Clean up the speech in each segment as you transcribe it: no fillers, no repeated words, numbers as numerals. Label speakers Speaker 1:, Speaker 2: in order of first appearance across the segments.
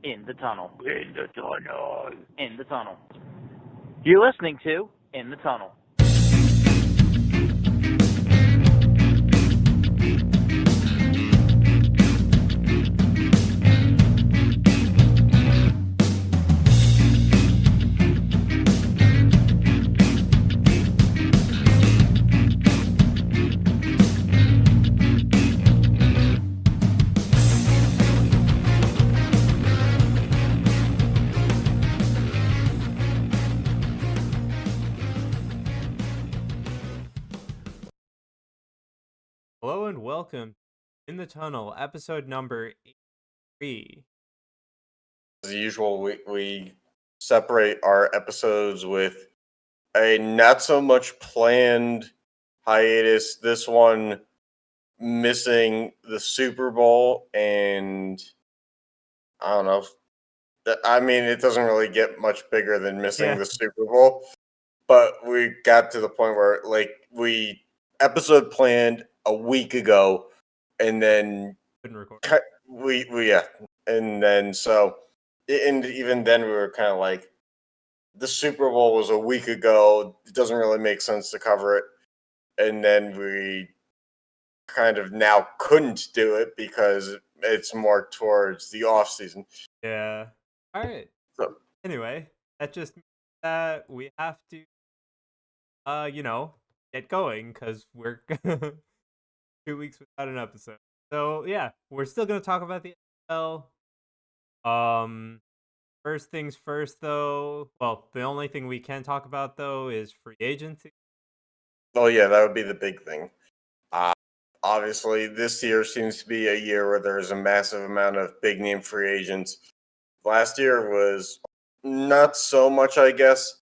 Speaker 1: In the tunnel. In the tunnel. In the tunnel. You're listening to In the Tunnel.
Speaker 2: Hello and welcome to In the Tunnel, episode number 83.
Speaker 3: As usual, we separate our episodes with a not so much planned hiatus. This one missing the Super Bowl, and I don't know. I mean, it doesn't really get much bigger than missing
Speaker 2: Yeah.
Speaker 3: the Super Bowl, but we got to the point where we episode planned a week ago, and then
Speaker 2: Couldn't record.
Speaker 3: we yeah, and then so and even then we were kind of like the Super Bowl was a week ago. It doesn't really make sense to cover it. And then we kind of now couldn't do it because it's more towards the off season.
Speaker 2: Yeah. All right.
Speaker 3: So,
Speaker 2: Anyway, that just means that we have to, get going because we're 2 weeks without an episode. So, yeah, we're still going to talk about the NFL. First things first, though. Well, the only thing we can talk about, though, is free agency.
Speaker 3: oh yeah, that would be the big thing. Uh, Obviously, this year seems to be a year where there's a massive amount of big name free agents. Last year was not so much, I guess.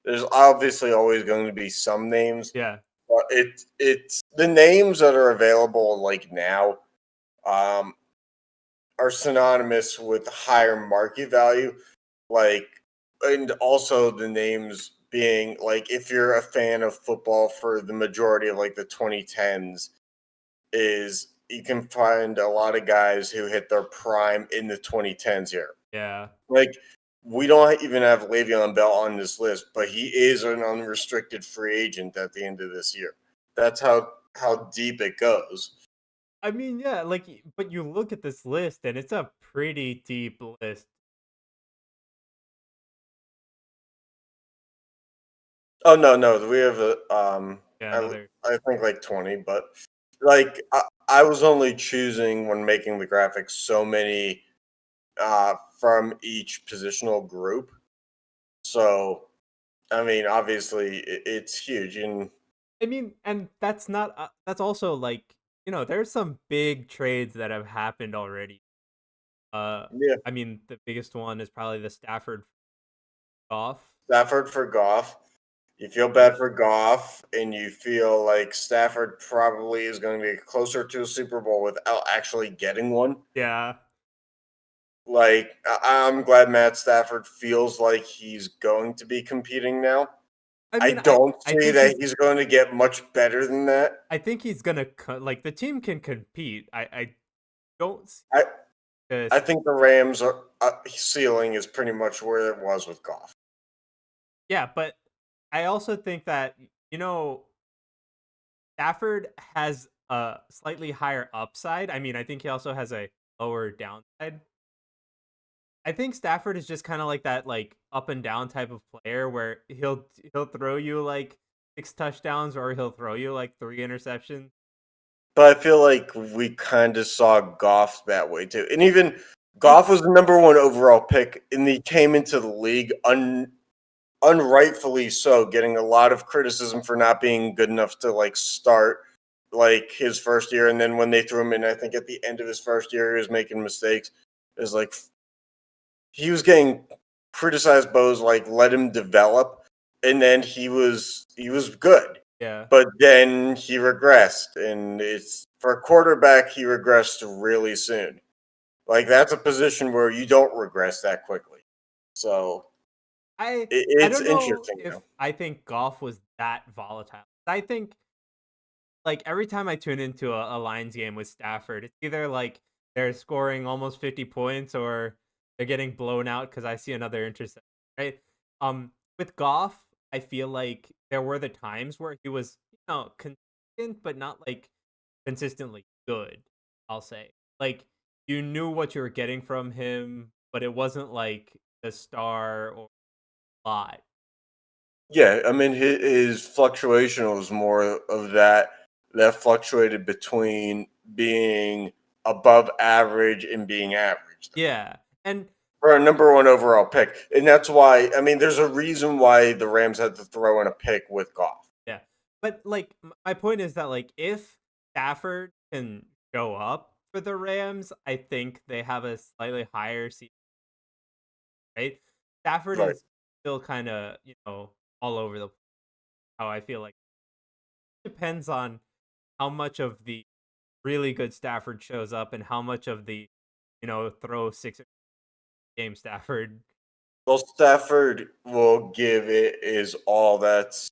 Speaker 3: There's obviously always going to be some names.
Speaker 2: Yeah.
Speaker 3: It's the names that are available like now um, are synonymous with higher market value, like, and also the names being like if you're a fan of football for the majority of like the 2010s, is you can find a lot of guys who hit their prime in the 2010s here.
Speaker 2: Yeah.
Speaker 3: Like, we don't even have Le'Veon Bell on this list, but he is an unrestricted free agent at the end of this year. That's how deep it goes.
Speaker 2: I mean, yeah, but you look at this list and it's a pretty deep list.
Speaker 3: Oh no, we have a
Speaker 2: Yeah,
Speaker 3: I
Speaker 2: another.
Speaker 3: I think like 20, but like I was only choosing when making the graphics so many from each positional group. So I mean, obviously it's huge, and
Speaker 2: I mean, and that's not. That's also there's some big trades that have happened already.
Speaker 3: yeah,
Speaker 2: I mean, the biggest one is probably the Stafford off.
Speaker 3: Stafford for Goff. You feel bad
Speaker 2: Which,
Speaker 3: for Goff, and you feel like Stafford probably is going to be closer to a Super Bowl without actually getting one.
Speaker 2: yeah.
Speaker 3: Like, I'm glad Matt Stafford feels like he's going to be competing now.
Speaker 2: I
Speaker 3: I
Speaker 2: mean, I
Speaker 3: don't
Speaker 2: I
Speaker 3: see
Speaker 2: think
Speaker 3: that
Speaker 2: he's
Speaker 3: he's going to get much better than that.
Speaker 2: I think he's gonna like the team can compete. I don't see
Speaker 3: I I
Speaker 2: this.
Speaker 3: think the Rams are ceiling is pretty much where it was with Goff.
Speaker 2: Yeah, but I also think that you know Stafford has a slightly higher upside. I mean, I think he also has a lower downside. I think Stafford is just kind of like that, like up and down type of player where he'll throw you like 6 touchdowns or he'll throw you like 3 interceptions.
Speaker 3: But I feel like we kind of saw Goff that way too. And even
Speaker 2: He,
Speaker 3: Goff was the number one overall pick, and he came into the league unrightfully so, getting a lot of criticism for not being good enough to like start like his first year. And then when they threw him in, I think at the end of his first year, he was making mistakes. It was like he was getting criticized, Bo's like let him develop, and then he was good,
Speaker 2: yeah,
Speaker 3: but then he regressed, and it's for a quarterback he regressed really soon. Like, that's a position where you don't regress that quickly, so
Speaker 2: I I
Speaker 3: it's
Speaker 2: don't know
Speaker 3: interesting
Speaker 2: if
Speaker 3: now.
Speaker 2: I think golf was that volatile. I think like every time I tune into a Lions game with Stafford, it's either like they're scoring almost 50 points or they're getting blown out because I see another interception, right? With Goff, I feel like there were the times where he was, consistent, but not like consistently good. I'll say, like you knew what you were getting from him, but it wasn't like the star or lot.
Speaker 3: Yeah, I mean his fluctuation was more of that fluctuated between being above average and being average
Speaker 2: Yeah, and
Speaker 3: for a number one overall pick, and that's why I mean there's a reason why the Rams had to throw in a pick with Goff.
Speaker 2: yeah, but like my point is that like if Stafford can show up for the Rams, I think they have a slightly higher seat. Right, Stafford
Speaker 3: Right.
Speaker 2: is still kind of all over the. How I feel like depends on how much of the really good Stafford shows up and how much of the throw six game Stafford.
Speaker 3: Well, Stafford will give it is all that's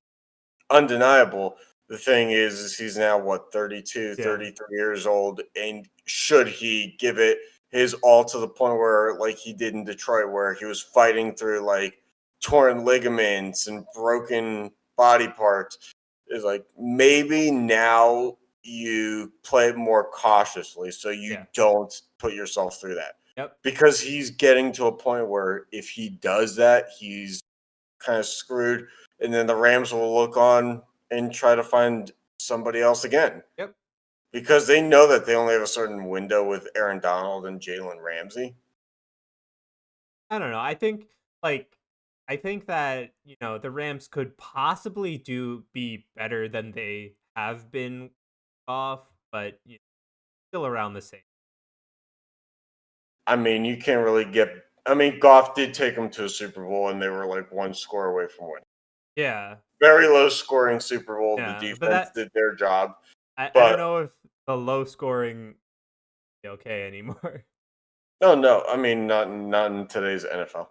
Speaker 3: undeniable. The thing is he's now what 32,
Speaker 2: Yeah,
Speaker 3: 33 years old, and should he give it his all to the point where like he did in Detroit where he was fighting through like torn ligaments and broken body parts, is like maybe now you play more cautiously so you
Speaker 2: yeah,
Speaker 3: don't put yourself through that,
Speaker 2: yep,
Speaker 3: because he's getting to a point where if he does that he's kind of screwed, and then the Rams will look on and try to find somebody else again
Speaker 2: yep.
Speaker 3: because they know that they only have a certain window with Aaron Donald and Jalen Ramsey.
Speaker 2: I don't know. I think that the Rams could possibly be better than they have been off, but still around the same.
Speaker 3: I mean, you can't really get. I mean, Goff did take them to a Super Bowl, and they were like one score away from winning.
Speaker 2: Yeah,
Speaker 3: Very low scoring Super Bowl. The
Speaker 2: yeah, but
Speaker 3: defense did their job,
Speaker 2: I don't
Speaker 3: but
Speaker 2: know if the low scoring is okay anymore.
Speaker 3: no, no. I mean, not in today's NFL.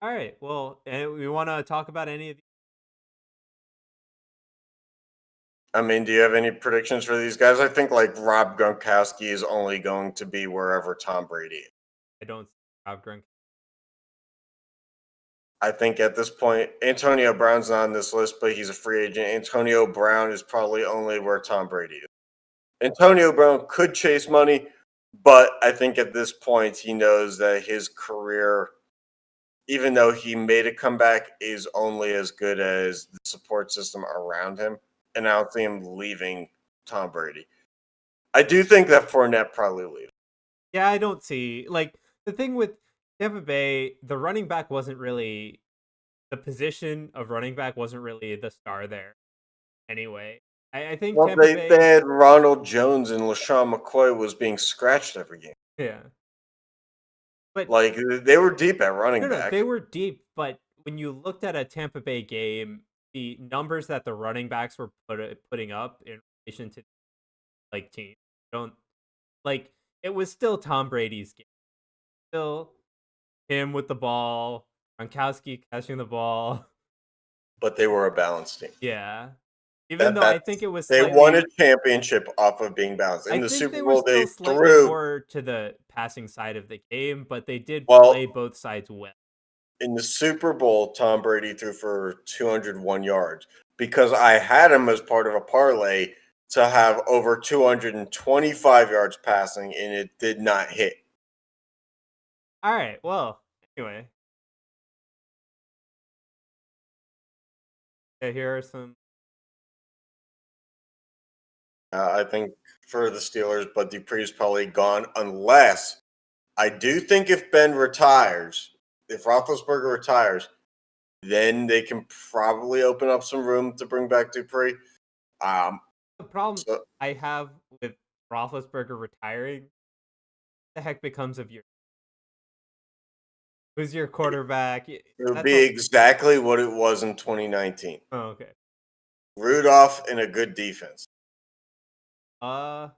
Speaker 2: All right, well, we want to talk about any of these.
Speaker 3: I mean, do you have any predictions for these guys? I think like Rob Gronkowski is only going to be wherever Tom Brady is.
Speaker 2: I don't see Rob Grunk.
Speaker 3: I think at this point, Antonio Brown's not on this list, but he's a free agent. Antonio Brown is probably only where Tom Brady is. Antonio Brown could chase money, but I think at this point he knows that his career, even though he made a comeback, is only as good as the support system around him. And I don't see him leaving Tom Brady. I do think that Fournette probably leaves.
Speaker 2: Yeah, I don't see like the thing with Tampa Bay. The running back wasn't really the position of running back wasn't really the star there anyway. I think
Speaker 3: Well,
Speaker 2: Tampa
Speaker 3: they
Speaker 2: Bay.
Speaker 3: had Ronald Jones and LaShawn McCoy was being scratched every game.
Speaker 2: Yeah, but
Speaker 3: Like they were deep at running
Speaker 2: no, they
Speaker 3: back.
Speaker 2: were deep. But when you looked at a Tampa Bay game, the numbers that the running backs were putting up in relation to like team don't like it was still Tom Brady's game. Still him with the ball, Gronkowski catching the ball.
Speaker 3: But they were a balanced team.
Speaker 2: Yeah. Even
Speaker 3: That
Speaker 2: though I think
Speaker 3: that's
Speaker 2: it was
Speaker 3: they won a
Speaker 2: slightly
Speaker 3: championship off of being balanced.
Speaker 2: I
Speaker 3: In the
Speaker 2: think
Speaker 3: Super
Speaker 2: they were
Speaker 3: Bowl,
Speaker 2: still
Speaker 3: they
Speaker 2: slightly
Speaker 3: threw
Speaker 2: more to the passing side of the game, but they did
Speaker 3: well
Speaker 2: play both sides well.
Speaker 3: in the Super Bowl. Tom Brady threw for 201 yards because I had him as part of a parlay to have over 225 yards passing, and it did not hit.
Speaker 2: All right. Well, anyway, yeah, here are some.
Speaker 3: I think for the Steelers, but Dupree's probably gone unless I do think if Ben retires, if Roethlisberger retires, then they can probably open up some room to bring back Dupree. Um,
Speaker 2: The problem
Speaker 3: so
Speaker 2: I have with Roethlisberger retiring, the heck becomes of your who's your quarterback?
Speaker 3: it would
Speaker 2: That's
Speaker 3: be
Speaker 2: all.
Speaker 3: exactly what it was in 2019.
Speaker 2: Oh, okay.
Speaker 3: Rudolph and a good defense.
Speaker 2: Uh,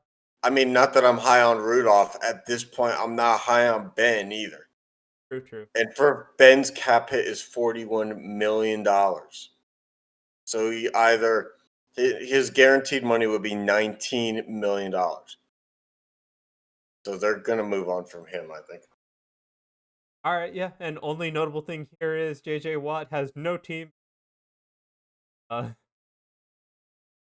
Speaker 3: I mean, not that I'm high on Rudolph at this point. I'm not high on Ben either.
Speaker 2: true, true.
Speaker 3: And for Ben's cap hit is $41 million. So he either his guaranteed money would be $19 million. So they're gonna move on from him, I think.
Speaker 2: All right, yeah, and only notable thing here is JJ Watt has no team. Uh,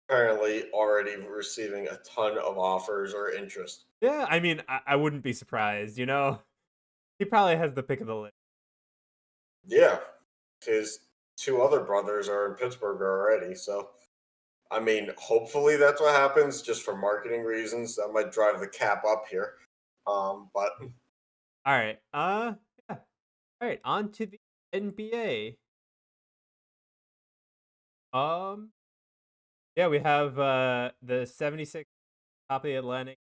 Speaker 3: Apparently, already receiving a ton of offers or interest.
Speaker 2: yeah, I mean, I wouldn't be surprised. He probably has the pick of the list.
Speaker 3: Yeah, his two other brothers are in Pittsburgh already. So, I mean, hopefully that's what happens just for marketing reasons. That might drive the cap up here. But
Speaker 2: All right, yeah, all right, on to the NBA. Um, yeah, we have the 76 top of the Atlantic.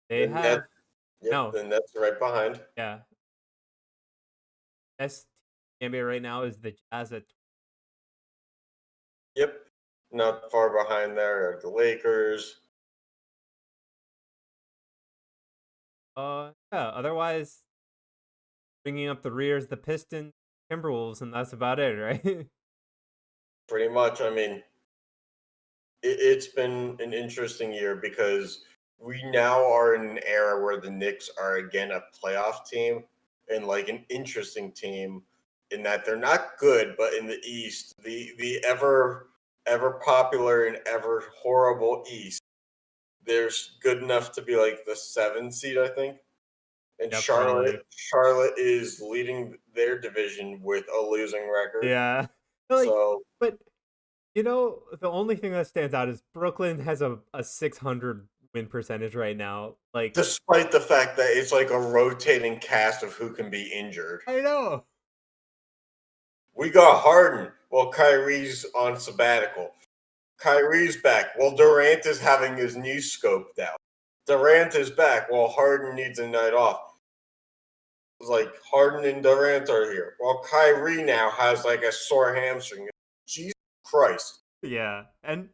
Speaker 3: the
Speaker 2: They
Speaker 3: net,
Speaker 2: have
Speaker 3: yep,
Speaker 2: no,
Speaker 3: the Nets are right behind.
Speaker 2: yeah, best team in the NBA right now is the Jazz at
Speaker 3: Yep, not far behind there are the Lakers.
Speaker 2: yeah. Otherwise, bringing up the rears, the Pistons, Timberwolves, and that's about it, right?
Speaker 3: Pretty much. I mean, it's been an interesting year because we now are in an era where the Knicks are again a playoff team and like an interesting team in that they're not good, but in the East, the ever popular and ever horrible East, they're good enough to be like the 7 seed, I think. And
Speaker 2: Yeah,
Speaker 3: Charlotte
Speaker 2: probably.
Speaker 3: Charlotte is leading their division with a losing record.
Speaker 2: Yeah.
Speaker 3: So
Speaker 2: But the only thing that stands out is Brooklyn has a 600 win percentage right now. Like,
Speaker 3: despite the fact that it's like a rotating cast of who can be injured.
Speaker 2: I know.
Speaker 3: We got Harden while Kyrie's on sabbatical. Kyrie's back while Durant is having his knee scoped out. Durant is back while Harden needs a night off. It's like Harden and Durant are here while Kyrie now has like a sore hamstring. Jesus Christ.
Speaker 2: Yeah. And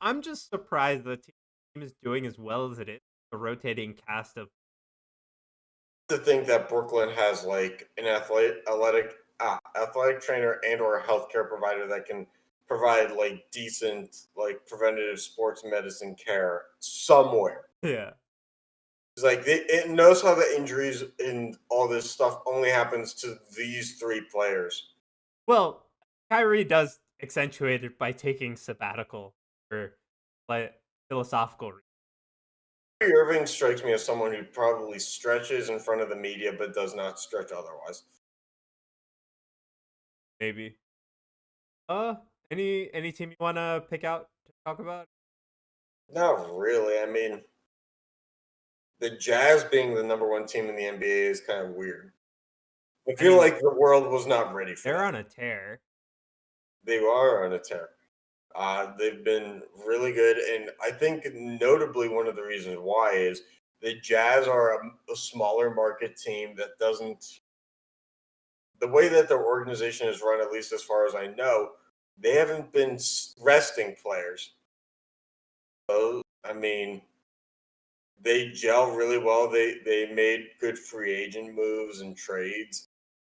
Speaker 2: I'm just surprised the team is doing as well as it is. The rotating cast of
Speaker 3: To think that Brooklyn has like an athletic trainer and or a healthcare provider that can provide like decent like preventative sports medicine care somewhere.
Speaker 2: yeah.
Speaker 3: It's like it knows how the injuries and all this stuff only happens to these three players.
Speaker 2: Well, Kyrie does accentuate it by taking sabbatical for like philosophical reasons,
Speaker 3: Kyrie Irving strikes me as someone who probably stretches in front of the media but does not stretch otherwise.
Speaker 2: maybe. Uh any team you wanna pick out to talk about?
Speaker 3: Not really. I mean, the Jazz being the number one team in the NBA is kind of weird. I
Speaker 2: I
Speaker 3: feel
Speaker 2: mean,
Speaker 3: like the world was not ready for
Speaker 2: they're
Speaker 3: that.
Speaker 2: on a tear.
Speaker 3: They are on a tear. They've been really good, and I think notably one of the reasons why is the Jazz are a smaller market team that doesn't the way that their organization is run, at least as far as I know, they haven't been resting players. So, I mean, they gel really well. They made good free agent moves and trades,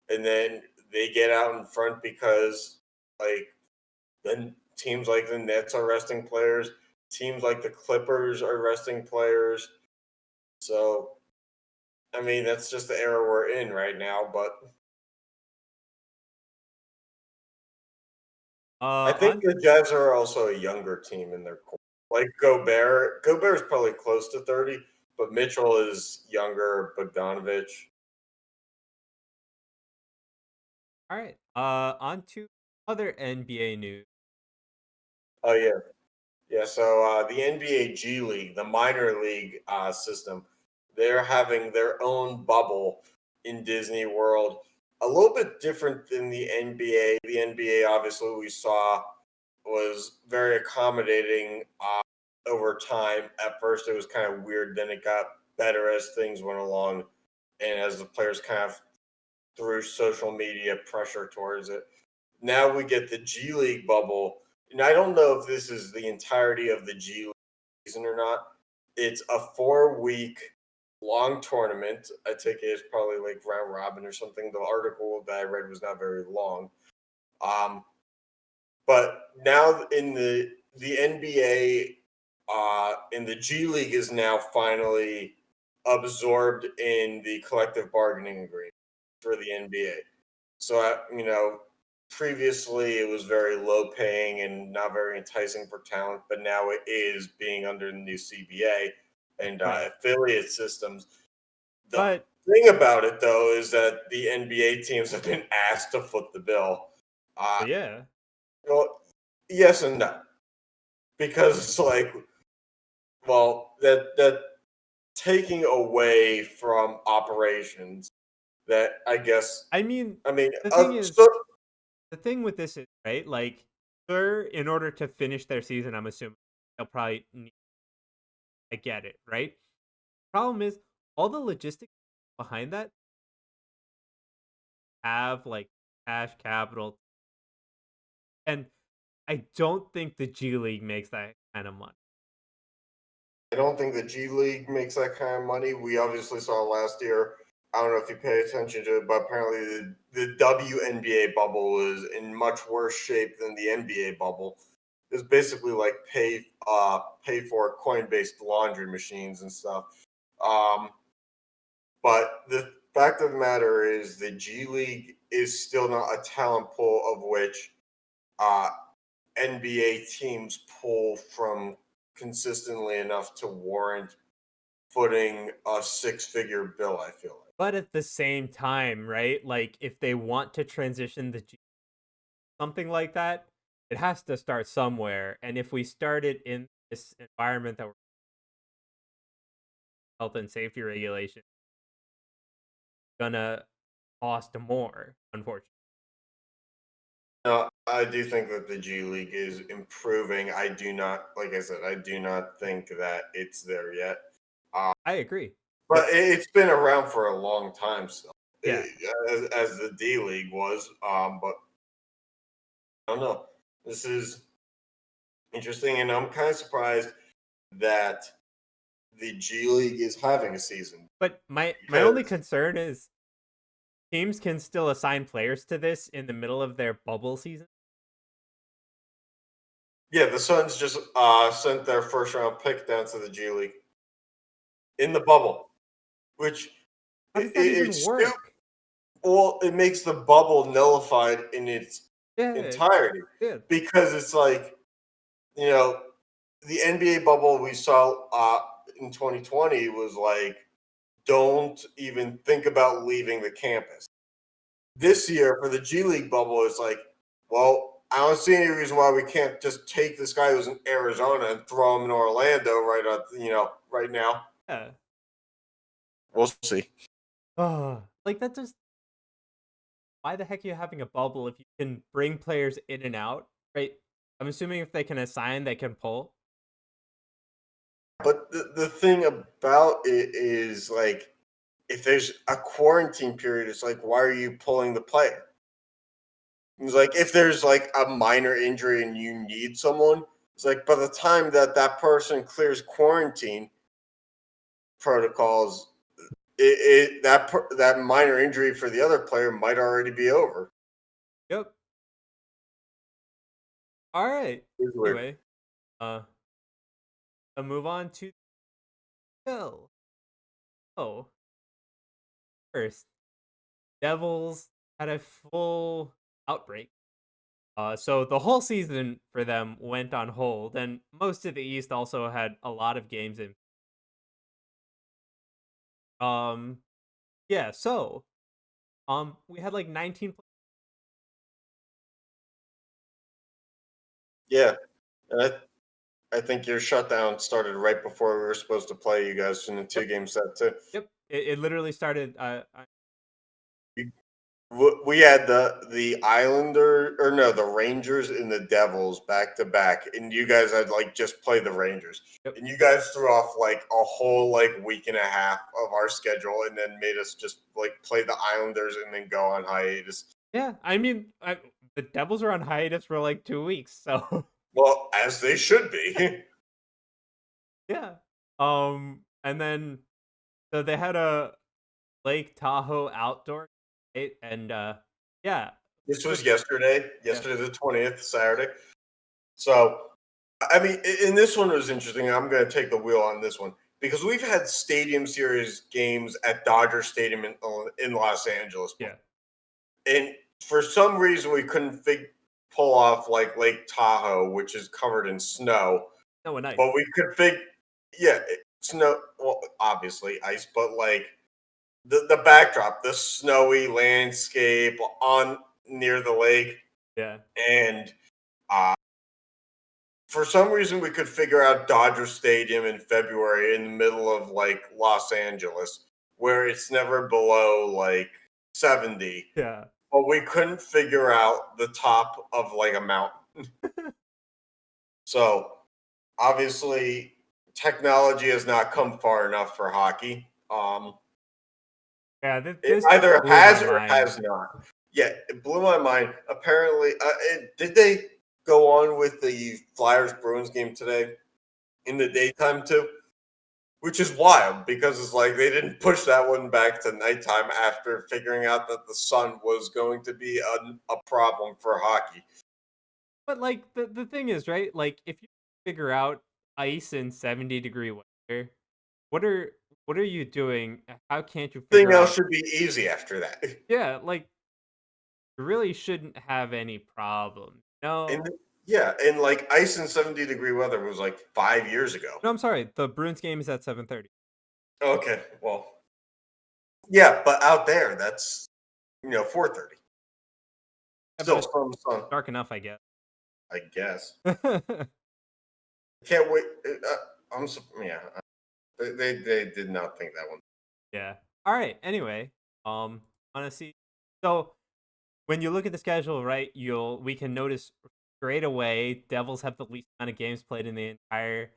Speaker 3: and then they get out in front because like then teams like the Nets are resting players. Teams like the Clippers are resting players. So, I mean, that's just the era we're in right now. But I think
Speaker 2: On
Speaker 3: the Jazz are also a younger team in their core. Like Gobert. Gobert's probably close to 30, but Mitchell is younger. Bogdanovich.
Speaker 2: All right. On to other NBA news.
Speaker 3: Oh, yeah. Yeah, so the NBA G League, the minor league system, they're having their own bubble in Disney World. A little bit different than the NBA. The NBA, obviously, we saw was very accommodating over time. At first, it was kind of weird. Then it got better as things went along, and as the players kind of threw social media pressure towards it. Now we get the G League bubble, and I don't know if this is the entirety of the G League season or not. It's a 4 week long tournament. I take it as probably like round robin or something. The article that I read was not very long. Um, but now in the NBA, in the G League is now finally absorbed in the collective bargaining agreement for the NBA. So, previously it was very low paying and not very enticing for talent, but now it is being under the new CBA and
Speaker 2: Right.
Speaker 3: affiliate systems. The
Speaker 2: But
Speaker 3: thing about it, though, is that the NBA teams have been asked to foot the bill. Uh,
Speaker 2: yeah,
Speaker 3: well, yes and no, because it's like, well, that taking away from operations that I guess
Speaker 2: I mean,
Speaker 3: I mean
Speaker 2: the thing is,
Speaker 3: so
Speaker 2: the thing with this is right. Like, sure, in order to finish their season, I'm assuming they'll probably. I get it, right? Problem is, all the logistics behind that have like cash capital, and I don't think the G League makes that kind of money.
Speaker 3: I don't think the G League makes that kind of money. We obviously saw last year. I don't know if you pay attention to it, but apparently the WNBA bubble is in much worse shape than the NBA bubble. It's basically like pay for coin based laundry machines and stuff. Um, but the fact of the matter is the G League is still not a talent pool of which uh, NBA teams pull from consistently enough to warrant footing a six-figure bill, I feel like.
Speaker 2: But at the same time, right? Like, if they want to transition the G something like that, it has to start somewhere. And if we started in this environment that we're health and safety regulation, gonna cost more, unfortunately.
Speaker 3: No, I do think that the G League is improving. I do not, like I said, I do not think that it's there yet. Uh,
Speaker 2: I agree.
Speaker 3: but it's been around for a long time still,
Speaker 2: Yeah.
Speaker 3: as the D League was. But I don't know. This is interesting, and I'm kind of surprised that the G League is having a season
Speaker 2: But my only
Speaker 3: because
Speaker 2: concern is teams can still assign players to this in the middle of their bubble season.
Speaker 3: yeah, the Suns just sent their first round pick down to the G League in the bubble, which
Speaker 2: How does that even
Speaker 3: it's stupid.
Speaker 2: work?
Speaker 3: Well, it makes the bubble nullified in its
Speaker 2: Yeah,
Speaker 3: entirety
Speaker 2: yeah.
Speaker 3: because it's like you know the NBA bubble we saw in 2020 was like don't even think about leaving the campus. This year for the G League bubble, it's like, well, I don't see any reason why we can't just take this guy who's in Arizona and throw him in Orlando right now.
Speaker 2: Yeah.
Speaker 3: We'll see.
Speaker 2: Like that just why the heck are you having a bubble if you can bring players in and out, right? I'm assuming if they can assign, they can pull.
Speaker 3: But the thing about it is like if there's a quarantine period, it's like why are you pulling the player? It's like if there's like a minor injury and you need someone, it's like by the time that that person clears quarantine protocols, that minor injury for the other player might already be over.
Speaker 2: Yep. All right.
Speaker 3: It's weird.
Speaker 2: Anyway, uh, a move on to Hill. Oh, first, Devils had a full outbreak. So the whole season for them went on hold, and most of the East also had a lot of games in. Um, yeah. So, we had like 19.
Speaker 3: Yeah, and I think your shutdown started right before we were supposed to play you guys in a
Speaker 2: Yep.
Speaker 3: two-game set too.
Speaker 2: Yep. It literally started.
Speaker 3: We had the Islander or no the Rangers and the Devils back to back, and you guys had like just played the Rangers,
Speaker 2: Yep.
Speaker 3: and you guys threw off like a whole like week and a half of our schedule, and then made us just like play the Islanders and then go on hiatus.
Speaker 2: Yeah. I mean, the Devils are on hiatus for like 2 weeks, so
Speaker 3: Well, as they should be.
Speaker 2: yeah. And then so they had a Lake Tahoe outdoor, right? And yeah,
Speaker 3: This
Speaker 2: but
Speaker 3: was yesterday,
Speaker 2: yeah,
Speaker 3: yesterday the 20th, Saturday. So, I mean, and this one was interesting. I'm going to take the wheel on this one. because we've had Stadium Series games at Dodger Stadium in Los Angeles.
Speaker 2: Yeah.
Speaker 3: And for some reason, we couldn't pull off like Lake Tahoe, which is covered in snow.
Speaker 2: No, and ice.
Speaker 3: But we could snow. Well, obviously ice, but like the backdrop, the snowy landscape on near the lake,
Speaker 2: Yeah.
Speaker 3: and for some reason we could figure out Dodger Stadium in February in the middle of like Los Angeles, where it's never below like 70.
Speaker 2: Yeah.
Speaker 3: But we couldn't figure out the top of like a mountain. So obviously technology has not come far enough for hockey.
Speaker 2: Yeah,
Speaker 3: It
Speaker 2: this
Speaker 3: either
Speaker 2: blew
Speaker 3: has
Speaker 2: my
Speaker 3: or
Speaker 2: mind.
Speaker 3: has not. Yeah, it blew my mind. Apparently, did they go on with the Flyers Bruins game today in the daytime too? Which is wild because it's like they didn't push that one back to nighttime after figuring out that the sun was going to be a problem for hockey.
Speaker 2: But like the thing is, right? Like if you figure out ice in 70-degree weather, what are what are you doing? How can't you
Speaker 3: Thing
Speaker 2: figure
Speaker 3: else
Speaker 2: out?
Speaker 3: should be easy after that.
Speaker 2: Yeah, like you really shouldn't have any problem.
Speaker 3: And
Speaker 2: No.
Speaker 3: yeah, and like ice in 70-degree weather was like 5 years ago.
Speaker 2: No, I'm sorry. The Bruins game is at 7:30.
Speaker 3: Okay, well, yeah, but out there, that's 4:30.
Speaker 2: Yeah, but
Speaker 3: Still
Speaker 2: it's
Speaker 3: some sun,
Speaker 2: dark enough, I guess.
Speaker 3: I guess. Can't wait. Yeah. They did not think that one.
Speaker 2: Yeah. All right. Anyway, wanna see. So when you look at the schedule, right, we can notice straight away Devils have the least amount of games played in the entire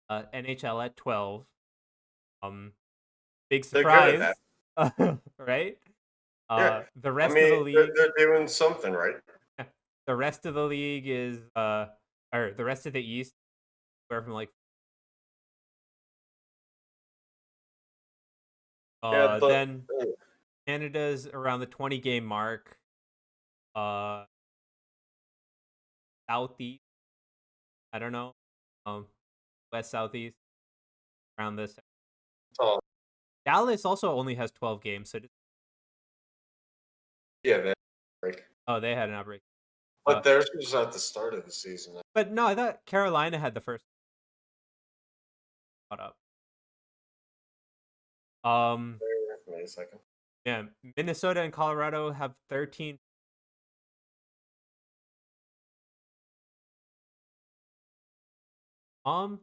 Speaker 2: NHL at 12. Um, big
Speaker 3: They're good at that.
Speaker 2: surprise, right?
Speaker 3: Yeah.
Speaker 2: The
Speaker 3: I
Speaker 2: rest of
Speaker 3: mean,
Speaker 2: the league,
Speaker 3: they're doing something right.
Speaker 2: the rest of the league is or the rest of the East, where from like
Speaker 3: Yeah,
Speaker 2: then Canada's around the 20 game mark. Uh, Southeast, I don't know, West Southeast around this.
Speaker 3: oh,
Speaker 2: Dallas also only has 12 games, so
Speaker 3: yeah, they break.
Speaker 2: oh, they had an outbreak.
Speaker 3: But theirs was at the start of the season.
Speaker 2: But no, I thought Carolina had the first caught up.
Speaker 3: Bear with me a second.
Speaker 2: Yeah, Minnesota and Colorado have 13. Um,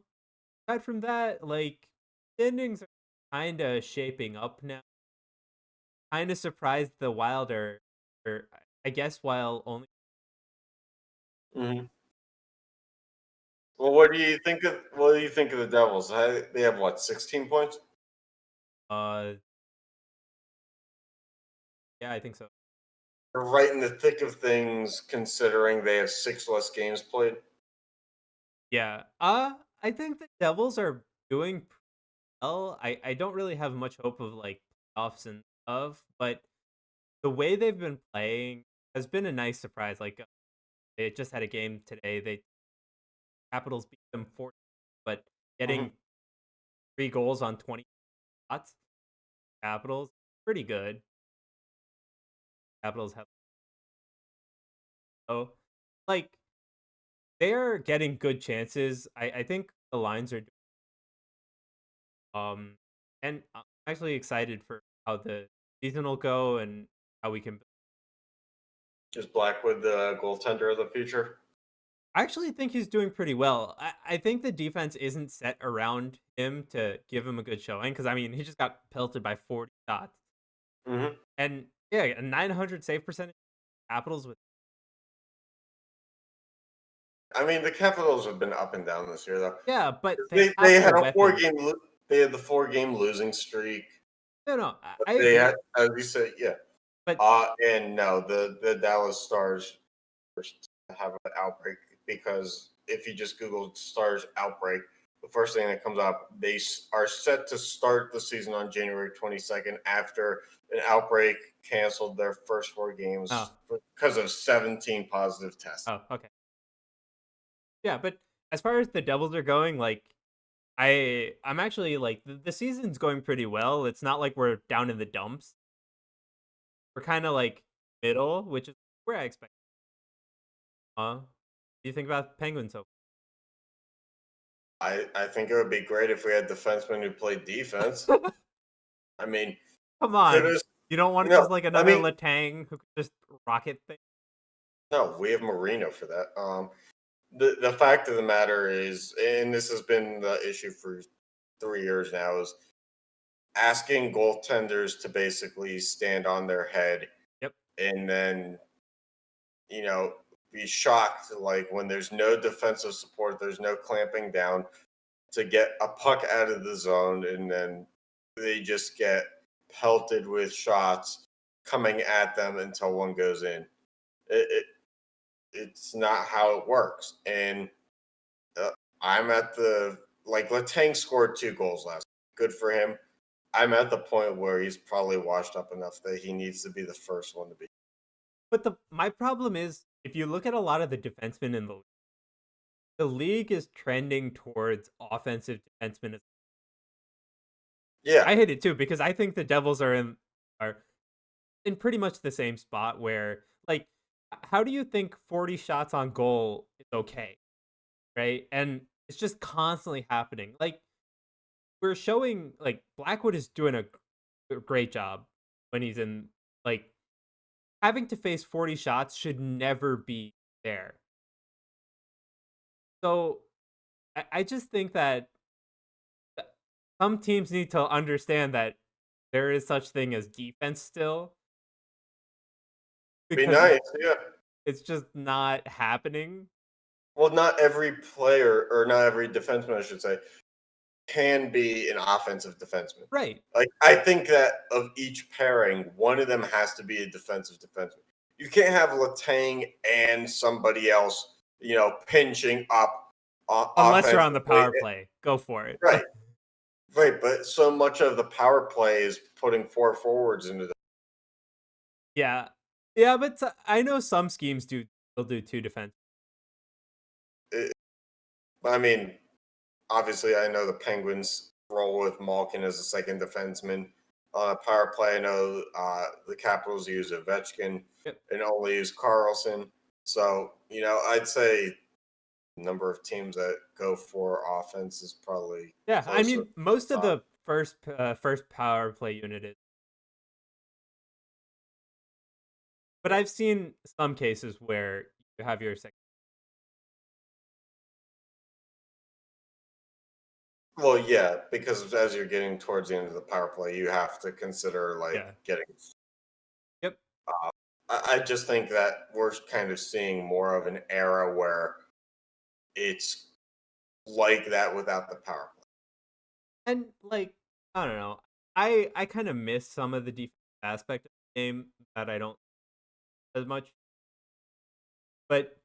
Speaker 2: aside from that, like standings are kind of shaping up now. Kind of surprised the Wild or I guess while only
Speaker 3: Hmm. Well, what do you think of the Devils? They have what, 16 points?
Speaker 2: uh yeah, I think so.
Speaker 3: They're right in the thick of things, considering they have 6 less games played.
Speaker 2: Yeah. I think the Devils are doing well. I don't really have much hope of like playoffs and stuff, but the way they've been playing has been a nice surprise. Like they just had a game today. They Capitals beat them 4, but
Speaker 3: Hmm.
Speaker 2: getting 3 goals on 20 shots. Capitals pretty good. Capitals have so like they're getting good chances. I think the lines are and I'm actually excited for how the season will go and how we can.
Speaker 3: Is Blackwood the goaltender of the future?
Speaker 2: I actually think he's doing pretty well. I think the defense isn't set around him to give him a good showing because I mean he just got pelted by 40 shots
Speaker 3: Hmm.
Speaker 2: and yeah, a 900 save percentage. Capitals with
Speaker 3: I mean, the Capitals have been up and down this year, though.
Speaker 2: yeah, but they
Speaker 3: They
Speaker 2: have
Speaker 3: had
Speaker 2: the
Speaker 3: a four
Speaker 2: weapons.
Speaker 3: game. They had the 4 game losing streak.
Speaker 2: No,
Speaker 3: But
Speaker 2: I
Speaker 3: they had,
Speaker 2: agree,
Speaker 3: as you said, yeah.
Speaker 2: but
Speaker 3: And no, the Dallas Stars have an outbreak because if you just Google Stars outbreak, the first thing that comes up, they are set to start the season on January 22nd after an outbreak canceled their first 4 games
Speaker 2: oh
Speaker 3: because of 17 positive tests.
Speaker 2: okay yeah, but as far as the Devils are going, like I'm actually like the season's going pretty well. It's not like we're down in the dumps. We're kind of like middle, which is where I expect. What do you think about Penguins so
Speaker 3: I think it would be great if we had defensemen who played defense.
Speaker 2: far?
Speaker 3: I mean,
Speaker 2: Come
Speaker 3: could
Speaker 2: on.
Speaker 3: us
Speaker 2: You don't want
Speaker 3: no,
Speaker 2: just like
Speaker 3: I
Speaker 2: another
Speaker 3: mean,
Speaker 2: Letang who could just rocket things?
Speaker 3: no, we have Marino for that. The fact of the matter is, and this has been the issue for 3 years now, is asking goaltenders to basically stand on their head
Speaker 2: Yep.
Speaker 3: and then you know be shocked like when there's no defensive support, there's no clamping down to get a puck out of the zone, and then they just get pelted with shots coming at them until one goes in. It, it's not how it works. And uh, I'm at the like Letang scored 2 goals last. Good for him. I'm at the point where he's probably washed up enough that he needs to be the first one to be.
Speaker 2: But my problem is if you look at a lot of the defensemen in the league is trending towards offensive defensemen.
Speaker 3: Yeah,
Speaker 2: I hate it too because I think the Devils are in pretty much the same spot where like how do you think 40 shots on goal is okay, right? And it's just constantly happening. Like we're showing like Blackwood is doing a great job when he's in like having to face 40 shots should never be there. So I just think that some teams need to understand that there is such thing as defense still
Speaker 3: be
Speaker 2: because
Speaker 3: nice. Yeah.
Speaker 2: it's just not happening.
Speaker 3: Well, not every player or not every defenseman, I should say, can be an offensive defenseman.
Speaker 2: Right.
Speaker 3: Like I think that of each pairing, one of them has to be a defensive defenseman. You can't have Letang and somebody else, pinching up
Speaker 2: Unless you're on the
Speaker 3: offensively.
Speaker 2: power play. Go for it.
Speaker 3: Right, right. But so much of the power play is putting 4 forwards into the.
Speaker 2: Yeah. Yeah, but I know some schemes will do two defense.
Speaker 3: It, I mean, obviously, I know the Penguins roll with Malkin as a second defenseman. On a power play, I know the Capitals use Ovechkin
Speaker 2: Yep.
Speaker 3: and only use Carlson. So, I'd say the number of teams that go for offense is probably
Speaker 2: Yeah, I
Speaker 3: closer to
Speaker 2: mean most
Speaker 3: the
Speaker 2: of
Speaker 3: top.
Speaker 2: the first power play unit is, but I've seen some cases where you have your second.
Speaker 3: Well, yeah, because as you're getting towards the end of the power play, you have to consider like
Speaker 2: Yeah.
Speaker 3: getting.
Speaker 2: Yep.
Speaker 3: I just think that we're kind of seeing more of an era where it's like that without the power play.
Speaker 2: And like I don't know. I kind of miss some of the defense aspect of the game that I don't as much. But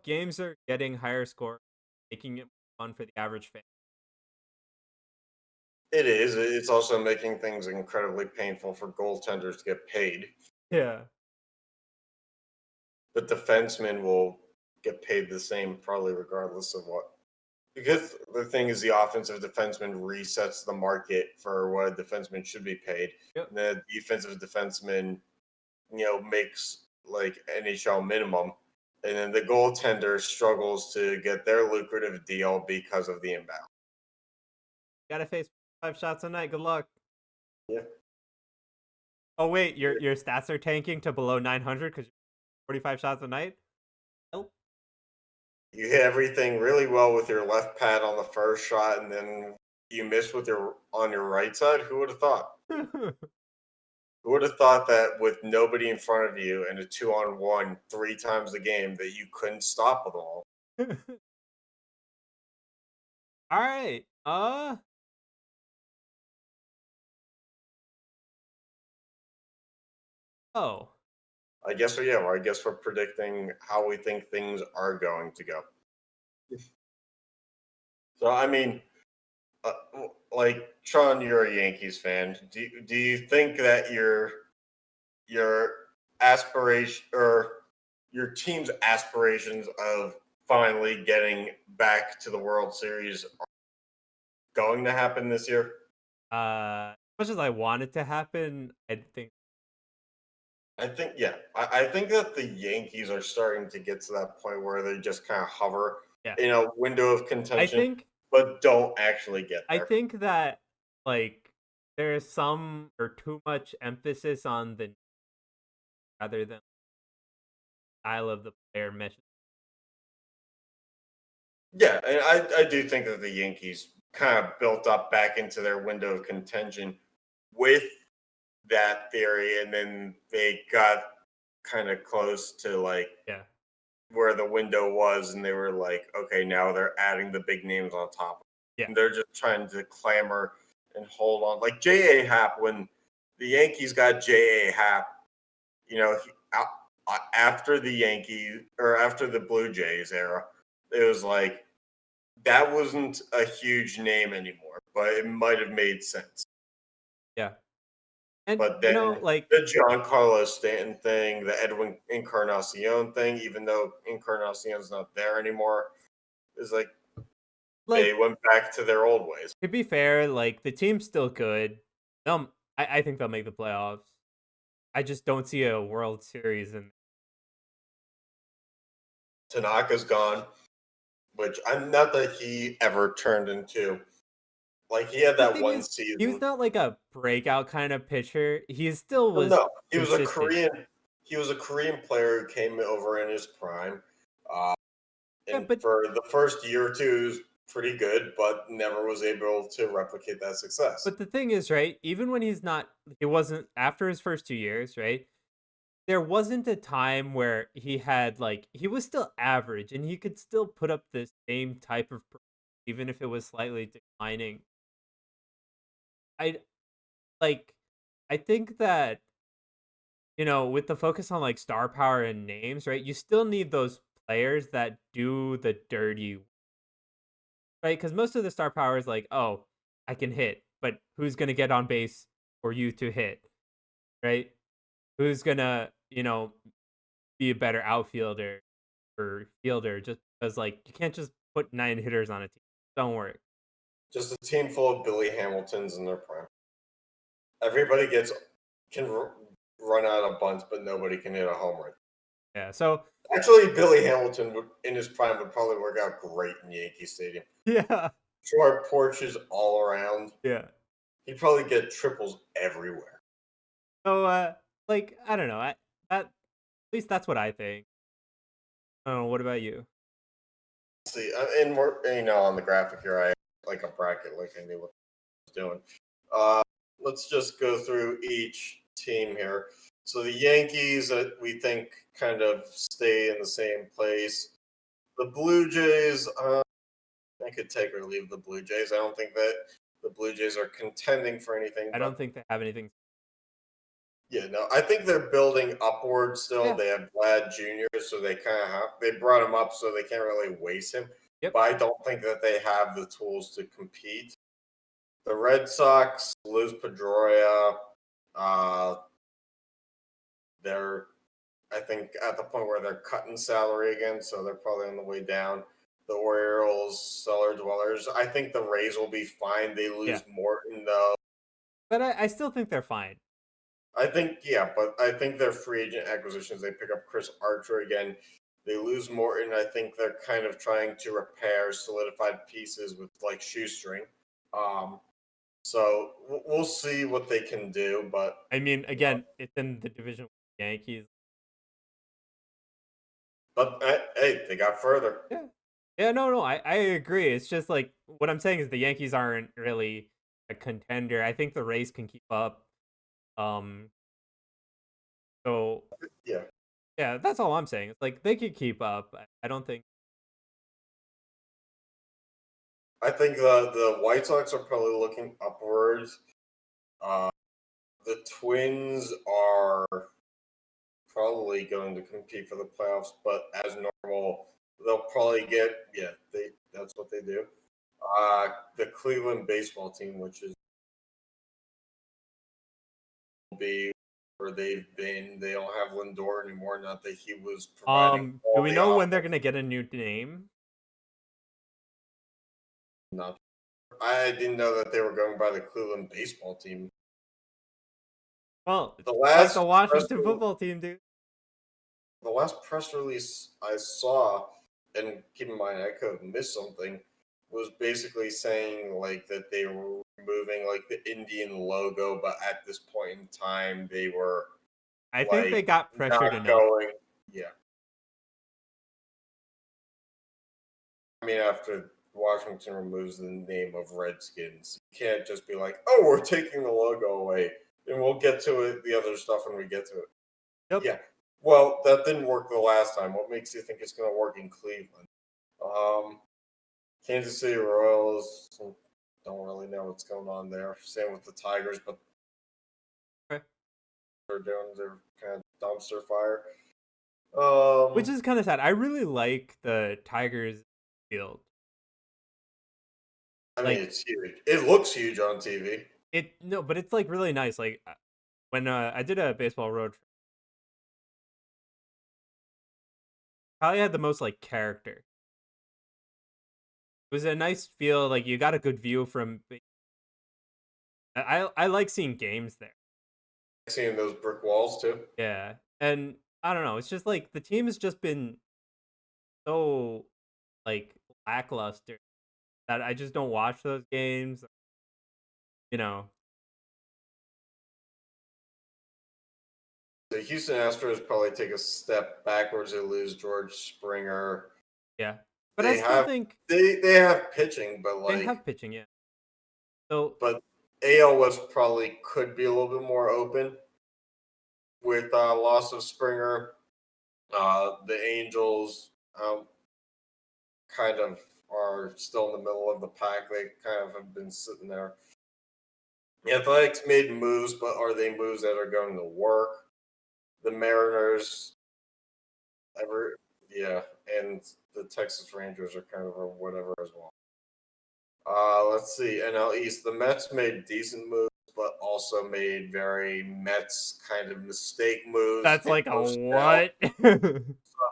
Speaker 2: games are getting higher score, making it fun for the average fan.
Speaker 3: It is. It's also making things incredibly painful for goaltenders to get paid.
Speaker 2: Yeah.
Speaker 3: But defensemen will get paid the same probably regardless of what. Because the thing is, the offensive defenseman resets the market for what a defenseman should be paid.
Speaker 2: Yep.
Speaker 3: And the defensive defenseman, makes like NHL minimum. And then the goaltender struggles to get their lucrative deal because of the inbound.
Speaker 2: Gotta face 5 shots a night. Good luck.
Speaker 3: Yeah.
Speaker 2: Oh wait, your stats are tanking to below 900 because 45 shots a night. Nope.
Speaker 3: You hit everything really well with your left pad on the first shot, and then you miss with your on your right side. Who would have thought? Who would have thought that with nobody in front of you and a 2-on-1 3 times a game that you couldn't stop it all?
Speaker 2: All right. Oh.
Speaker 3: I guess so. Yeah. Well, I guess we're predicting how we think things are going to go. So I mean, uh, like Sean, you're a Yankees fan. Do you think that your aspiration or your team's aspirations of finally getting back to the World Series going to happen this year?
Speaker 2: As much as I want it to happen, I think
Speaker 3: I think that the Yankees are starting to get to that point where they just kind of hover
Speaker 2: yeah.
Speaker 3: in a window of
Speaker 2: I
Speaker 3: contention,
Speaker 2: think
Speaker 3: but don't actually get
Speaker 2: I
Speaker 3: there.
Speaker 2: think that like there's some or too much emphasis on the rather than style of the player mesh.
Speaker 3: Yeah, and I do think that the Yankees kind of built up back into their window of contention with that theory, and then they got kind of close to like
Speaker 2: Yeah.
Speaker 3: where the window was, and they were like, okay, now they're adding the big names on top.
Speaker 2: Yeah.
Speaker 3: And they're just trying to clamor and hold on. Like J.A. Happ, when the Yankees got J.A. Happ, you know, after the Yankees or after the Blue Jays era, it was like that wasn't a huge name anymore, but it might have made sense.
Speaker 2: Yeah. And
Speaker 3: But then
Speaker 2: like
Speaker 3: the John Carlos Stanton thing, the Edwin Encarnacion thing, even though Encarnacion's not there anymore, is like they
Speaker 2: like
Speaker 3: went back to their old ways.
Speaker 2: to be fair, like the team's still good. I think they'll make the playoffs. I just don't see a World Series and
Speaker 3: Tanaka's gone, which I'm not that he ever turned into. Like he had
Speaker 2: the
Speaker 3: that
Speaker 2: thing
Speaker 3: one
Speaker 2: is he was
Speaker 3: season.
Speaker 2: not like a breakout kind of pitcher. He still
Speaker 3: Well,
Speaker 2: was
Speaker 3: no, he was a
Speaker 2: consistent.
Speaker 3: Korean. He was a Korean player who came over in his prime, uh,
Speaker 2: Yeah,
Speaker 3: and
Speaker 2: but
Speaker 3: for the first year or two, he was pretty good, but never was able to replicate that success.
Speaker 2: the thing is, right, even when he wasn't after his first 2 years, right? There wasn't a time where he had like he was still average and he could still put up the same type of even if it was slightly declining. I like I think that with the focus on like star power and names, right? You still need those players that do the dirty, right? Cuz most of the star power is like, "Oh, I can hit, but who's going to get on base for you to hit?" Right? Who's going to, be a better outfielder or fielder just because like you can't just put 9 hitters on a team. Don't worry.
Speaker 3: Just a team full of Billy Hamiltons in their prime. Everybody can run out a bunt, but nobody can hit a home run.
Speaker 2: Yeah. So
Speaker 3: Actually, Billy Hamilton in his prime would probably work out great in Yankee Stadium.
Speaker 2: yeah,
Speaker 3: Short porches all around.
Speaker 2: yeah.
Speaker 3: He'd probably get triples everywhere.
Speaker 2: So like I don't know. At least that's what I think. I don't know. What about you?
Speaker 3: See, and we're on the graphic here, I have like a bracket, like I knew what I was doing. Let's just go through each team here. So the Yankees, we think, kind of stay in the same place. The Blue Jays, I could take or leave the Blue Jays. I don't think that the Blue Jays are contending for anything,
Speaker 2: I don't
Speaker 3: but
Speaker 2: think they have anything.
Speaker 3: yeah, no, I think they're building upward still.
Speaker 2: Yeah.
Speaker 3: They have Vlad Jr., so they kind of they brought him up so they can't really waste him.
Speaker 2: Yep.
Speaker 3: But I don't think that they have the tools to compete. The Red Sox lose Pedroia. They're, I think, at the point where they're cutting salary again, so they're probably on the way down. The Orioles, cellar dwellers. I think the Rays will be fine. They lose
Speaker 2: Yeah.
Speaker 3: Morton though.
Speaker 2: But I still think they're fine.
Speaker 3: I think but I think their free agent acquisitions. They pick up Chris Archer again. They lose Morton. I think they're kind of trying to repair solidified pieces with like shoestring. So we'll see what they can do. But
Speaker 2: I mean, again, it's in the division with the Yankees.
Speaker 3: but hey, they got further.
Speaker 2: Yeah. Yeah, no, I agree. It's just like what I'm saying is the Yankees aren't really a contender. I think the Rays can keep up. Um so
Speaker 3: Yeah,
Speaker 2: yeah, that's all I'm saying. It's like they could keep up. I don't think
Speaker 3: I think the White Sox are probably looking upwards. Uh, the Twins are probably going to compete for the playoffs, but as normal, they'll probably get that's what they do. The Cleveland baseball team, which is will be where they've been, they don't have Lindor anymore. Not that he was providing
Speaker 2: do
Speaker 3: all
Speaker 2: we
Speaker 3: the
Speaker 2: know when they're
Speaker 3: offense.
Speaker 2: going to get a new name?
Speaker 3: Not I didn't know that they were going by the Cleveland baseball team.
Speaker 2: Well,
Speaker 3: The
Speaker 2: it's like the
Speaker 3: last press
Speaker 2: Washington
Speaker 3: rel-
Speaker 2: football team, dude.
Speaker 3: the last press release I saw, and keep in mind I could have missed something, was basically saying like that they were removing like the Indian logo, but at this point in time they were
Speaker 2: I think
Speaker 3: like
Speaker 2: they got pressured
Speaker 3: not
Speaker 2: enough.
Speaker 3: going. Yeah, I mean after Washington removes the name of Redskins, you can't just be like, oh, we're taking the logo away, and we'll get to it, the other stuff when we get to it.
Speaker 2: Yep.
Speaker 3: Yeah. Well, that didn't work the last time. What makes you think it's going to work in Cleveland? Um, Kansas City Royals, don't really know what's going on there. Same with the Tigers, but
Speaker 2: Okay.
Speaker 3: they're doing their kind of dumpster fire.
Speaker 2: Which is kind of sad. I really like the Tigers field.
Speaker 3: I mean,
Speaker 2: Like
Speaker 3: it's huge. It looks huge on TV.
Speaker 2: no, but it's like really nice. Like when I did a baseball road trip, probably had the most like character. It was a nice feel. Like you got a good view from. I like seeing games there.
Speaker 3: Seeing those brick walls too.
Speaker 2: Yeah, and I don't know. It's just like the team has just been so like lackluster that I just don't watch those games. You know.
Speaker 3: The Houston Astros probably take a step backwards. They lose George Springer.
Speaker 2: Yeah, but I
Speaker 3: They
Speaker 2: still
Speaker 3: have
Speaker 2: think
Speaker 3: they have pitching, but
Speaker 2: they
Speaker 3: like
Speaker 2: have pitching. Yeah. So
Speaker 3: but AL West probably could be a little bit more open with loss of Springer. The Angels kind of are still in the middle of the pack. They kind of have been sitting there. The Athletics made moves, but are they moves that are going to work? The Mariners, ever, yeah, and the Texas Rangers are kind of a whatever as well. Let's see. NL East, the Mets made decent moves, but also made very Mets kind of mistake moves
Speaker 2: that's
Speaker 3: in
Speaker 2: like a
Speaker 3: personnel.
Speaker 2: what?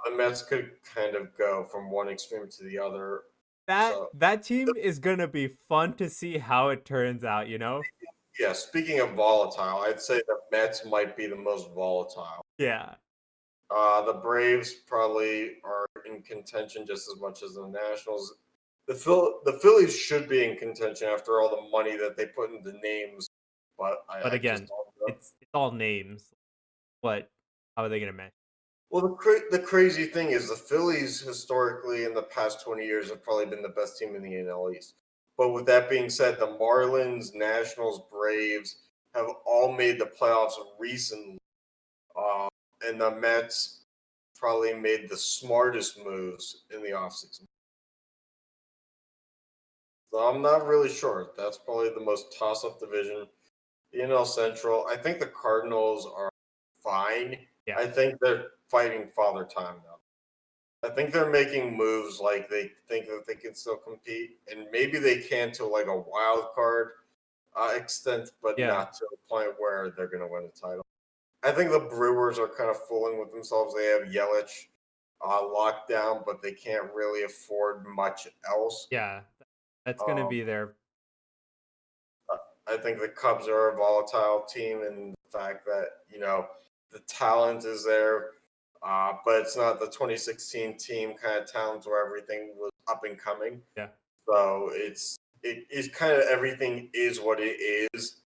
Speaker 3: The Mets could kind of go from one extreme to the other.
Speaker 2: that
Speaker 3: So,
Speaker 2: that team is gonna be fun to see how it turns out. You know?
Speaker 3: yeah, speaking of volatile, I'd say the Mets might be the most volatile.
Speaker 2: Yeah.
Speaker 3: The Braves probably are in contention just as much as the Nationals. The Phillies should be in contention after all the money that they put into names, but
Speaker 2: But
Speaker 3: I just
Speaker 2: again,
Speaker 3: don't know.
Speaker 2: it's all names. What? How are they gonna match?
Speaker 3: Well, the crazy thing is the Phillies historically in the past 20 years have probably been the best team in the NL East. But with that being said, the Marlins, Nationals, Braves have all made the playoffs recently. Uh, and the Mets probably made the smartest moves in the offseason. So I'm not really sure. That's probably the most toss up division. The NL Central, I think the Cardinals are fine.
Speaker 2: Yeah.
Speaker 3: I think they're fighting father time now. I think they're making moves like they think that they can still compete, and maybe they can to like a wild card extent, but
Speaker 2: Yeah.
Speaker 3: not to a point where they're going to win a title. I think the Brewers are kind of fooling with themselves. They have Yelich locked down, but they can't really afford much else.
Speaker 2: Yeah. That's gonna
Speaker 3: Um,
Speaker 2: be their.
Speaker 3: I think the Cubs are a volatile team, and the fact that the talent is there, but it's not the 2016 team kind of talent where everything was up and coming.
Speaker 2: Yeah.
Speaker 3: So it is kind of everything is what it is,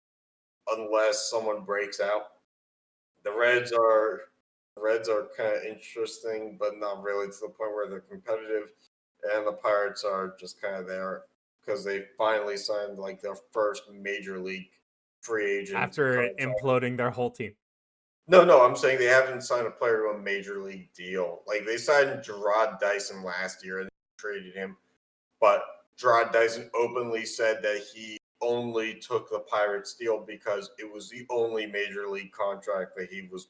Speaker 3: unless someone breaks out. The Reds are kind of interesting, but not really to the point where they're competitive. And the Pirates are just kind of there because they finally signed like their first major league free agent
Speaker 2: After
Speaker 3: contract.
Speaker 2: imploding their whole team.
Speaker 3: No, I'm saying they haven't signed a player to a major league deal. Like they signed Gerard Dyson last year and traded him, but Gerard Dyson openly said that he only took the Pirates deal because it was the only major league contract that he was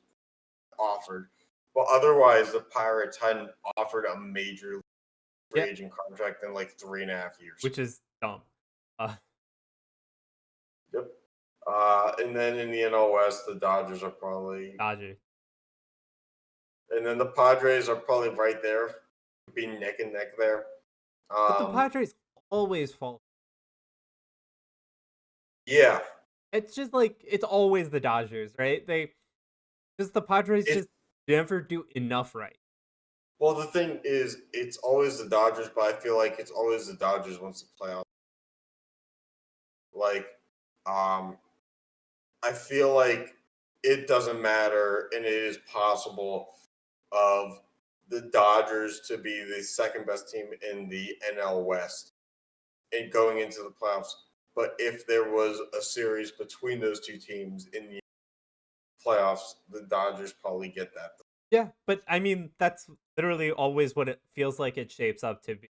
Speaker 3: offered. Well, otherwise, the Pirates hadn't offered a major free
Speaker 2: Yeah.
Speaker 3: agent contract in like 3.5 years.
Speaker 2: Which is dumb.
Speaker 3: Yep. And then in the NL West, the Dodgers are probably,
Speaker 2: Dodgers.
Speaker 3: and then the Padres are probably right there, be neck and neck there.
Speaker 2: But the Padres always fall.
Speaker 3: Yeah,
Speaker 2: It's just like it's always the Dodgers, right? Just the Padres
Speaker 3: it
Speaker 2: just never do enough right.
Speaker 3: well the thing is, it's always the Dodgers, but I feel like it's always the Dodgers once the playoffs. Like, um, I feel like it doesn't matter, and it is possible of the Dodgers to be the second best team in the NL West and going into the playoffs. But if there was a series between those two teams in the playoffs, the Dodgers probably get that.
Speaker 2: Yeah, but I mean that's literally always what it feels like it shapes up to be.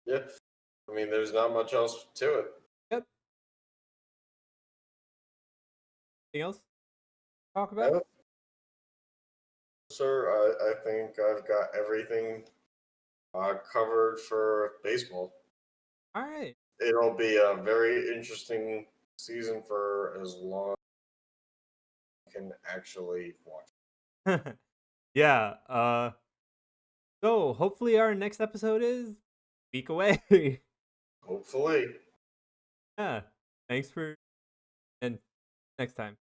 Speaker 3: Yeah, I mean, there's not much else to it.
Speaker 2: Yep. Anything else to talk about?
Speaker 3: No, sir, I think I've got everything covered for baseball.
Speaker 2: All right.
Speaker 3: It'll be a very interesting season for as long as you can actually watch.
Speaker 2: Yeah. So hopefully our next episode is a week away.
Speaker 3: Hopefully.
Speaker 2: Yeah. Thanks for and next time.